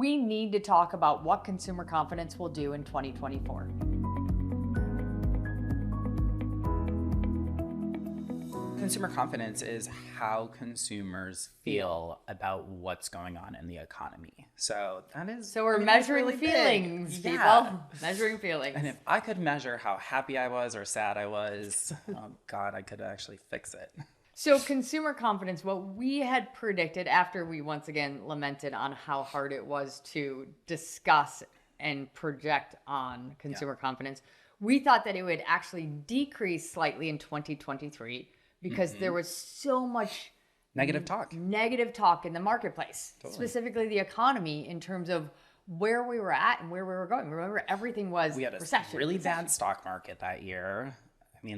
we need to talk about what consumer confidence will do in 2024. Consumer confidence is how consumers feel about what's going on in the economy. So that is. So we're measuring really feelings, big. people. Yeah. Measuring feelings. And if I could measure how happy I was or sad I was, oh God, I could actually fix it. So consumer confidence, what we had predicted after we once again lamented on how hard it was to discuss and project on consumer confidence, we thought that it would actually decrease slightly in 2023 because there was so much Negative talk in the marketplace, specifically the economy in terms of where we were at and where we were going. Remember, everything was We had a recession. really bad stock market that year. I mean,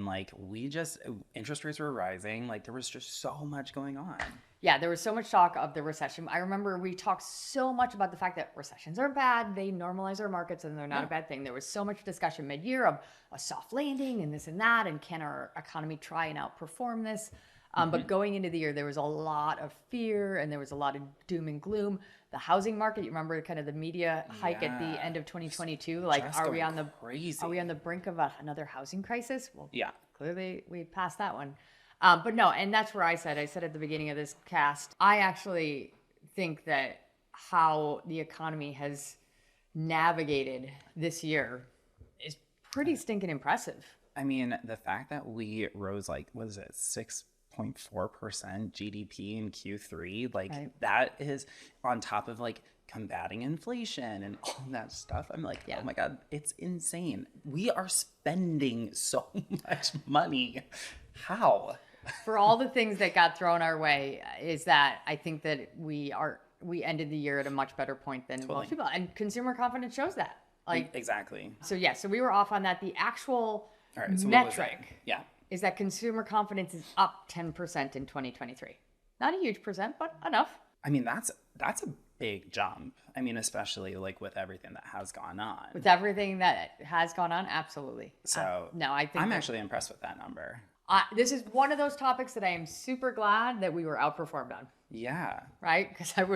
interest rates were rising. Like, there was just so much going on. Yeah, there was so much talk of the recession. I remember we talked so much about the fact that recessions are bad. They normalize our markets and they're not a bad thing. There was so much discussion mid-year of a soft landing and this and that. And can our economy try and outperform this? But going into the year, there was a lot of fear and there was a lot of doom and gloom. The housing market, you remember kind of the media hike at the end of 2022? Like, are we on the brink of another housing crisis? Well, clearly we passed that one. But no, and that's where I said at the beginning of this cast, I actually think that how the economy has navigated this year is pretty stinking impressive. I mean, the fact that we rose 6.4% GDP in Q3, that is on top of combating inflation and all that stuff. I'm like, oh my God, it's insane. We are spending so much money. How? For all the things that got thrown our way, is that I think that we ended the year at a much better point than most people, and consumer confidence shows that. Exactly. So so we were off on that. The actual metric, is that consumer confidence is up 10% in 2023. Not a huge percent, but enough. I mean, that's a big jump. I mean, especially with everything that has gone on. With everything that has gone on, absolutely. So I think I'm actually impressed with that number. This is one of those topics that I am super glad that we were outperformed on. Yeah. Right? Because I'd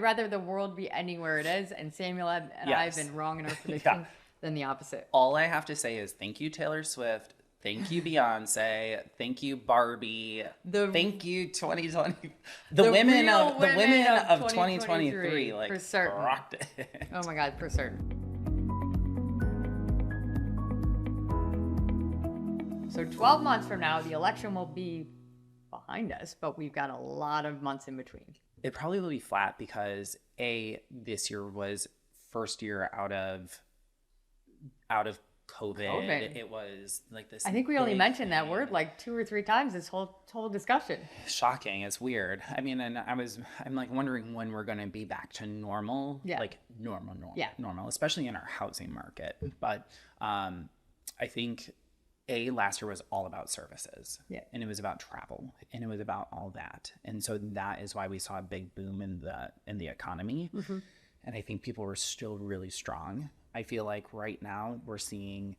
rather the world be ending where it is, and Samuel and I have been wrong in our prediction than the opposite. All I have to say is thank you, Taylor Swift. Thank you, Beyonce. Thank you, Barbie. Thank you, 2020. The women of 2023 for certain. rocked it. Oh my God, for certain. So 12 months from now, the election will be behind us, but we've got a lot of months in between. It probably will be flat because this year was first year out of COVID. It was this. I think we only mentioned that word 2 or 3 times this whole discussion. Shocking. It's weird. I mean, and I'm wondering when we're going to be back to normal. Yeah. Normal, especially in our housing market. But I think last year was all about services. Yeah. And it was about travel and it was about all that. And so that is why we saw a big boom in the economy. Mm-hmm. And I think people were still really strong. I feel like right now we're seeing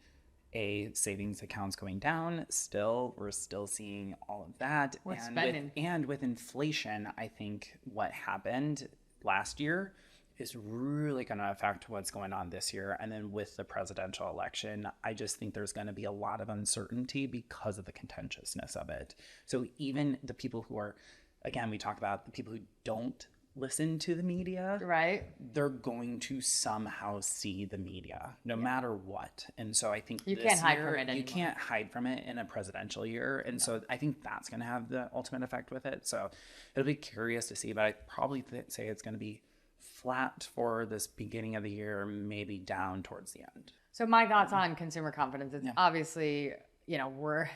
savings accounts going down. We're still seeing all of that. We're spending. With inflation, I think what happened last year is really going to affect what's going on this year. And then with the presidential election, I just think there's going to be a lot of uncertainty because of the contentiousness of it. So even the people who are, again, we talk about the people who don't listen to the media, right? They're going to somehow see the media no matter what. And so I think you can't hide from it anymore. You can't hide from it in a presidential year. And so I think that's going to have the ultimate effect with it. So it'll be curious to see, but I'd probably say it's going to be flat for this beginning of the year, maybe down towards the end. So my thoughts on consumer confidence is obviously, we're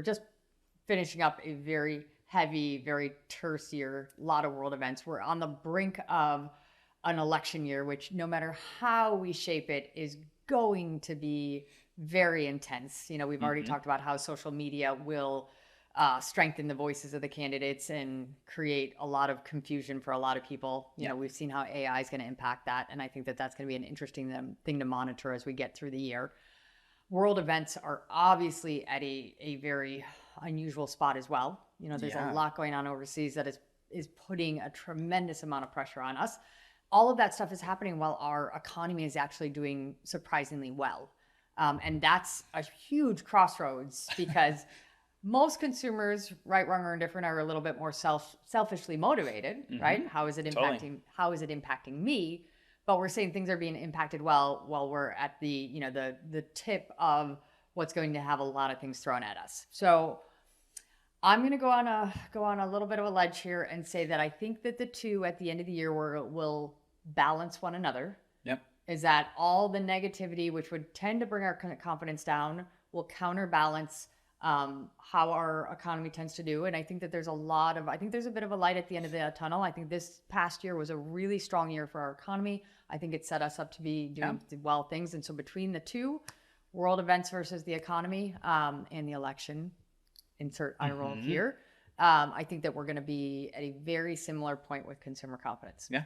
just finishing up a very heavy, very terse year, a lot of world events. We're on the brink of an election year, which no matter how we shape it is going to be very intense. We've already talked about how social media will strengthen the voices of the candidates and create a lot of confusion for a lot of people. We've seen how AI is going to impact that. And I think that that's going to be an interesting thing to monitor as we get through the year. World events are obviously at a very unusual spot as well. There's a lot going on overseas that is putting a tremendous amount of pressure on us. all of that stuff is happening while our economy is actually doing surprisingly well. And that's a huge crossroads because most consumers, right, wrong, or indifferent, are a little bit more selfishly motivated, right? How is it impacting me? But we're saying things are being impacted well while we're at the the tip of what's going to have a lot of things thrown at us. So I'm going to go on a little bit of a ledge here and say that I think that the two at the end of the year will balance one another. Yep. Is that all the negativity, which would tend to bring our confidence down, will counterbalance how our economy tends to do. And I think that there's a bit of a light at the end of the tunnel. I think this past year was a really strong year for our economy. I think it set us up to be doing well things. And so between the two, world events versus the economy, and the election, insert eye roll here, I think that we're going to be at a very similar point with consumer confidence. Yeah.